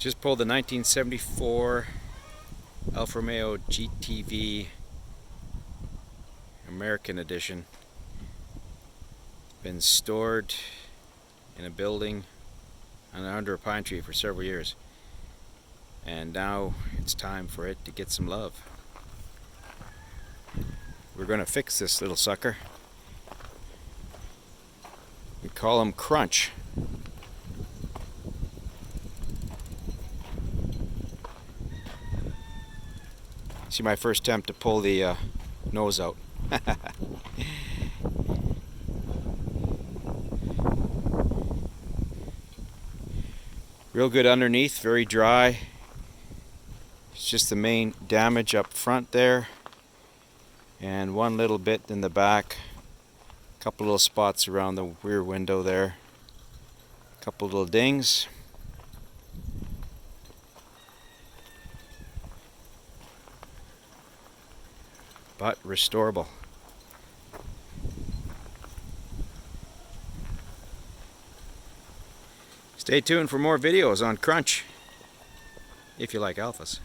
Just pulled the 1974 Alfa Romeo GTV American edition. Been stored in a building under a pine tree for several years, and now it's time for it to get some love. We're going to fix this little sucker. We call him Crunch. See my first attempt to pull the nose out. Real good underneath, very dry. It's just the main damage up front there, and one little bit in the back. A couple little spots around the rear window there. A couple little dings. But restorable. Stay tuned for more videos on Crunch, if you like alphas.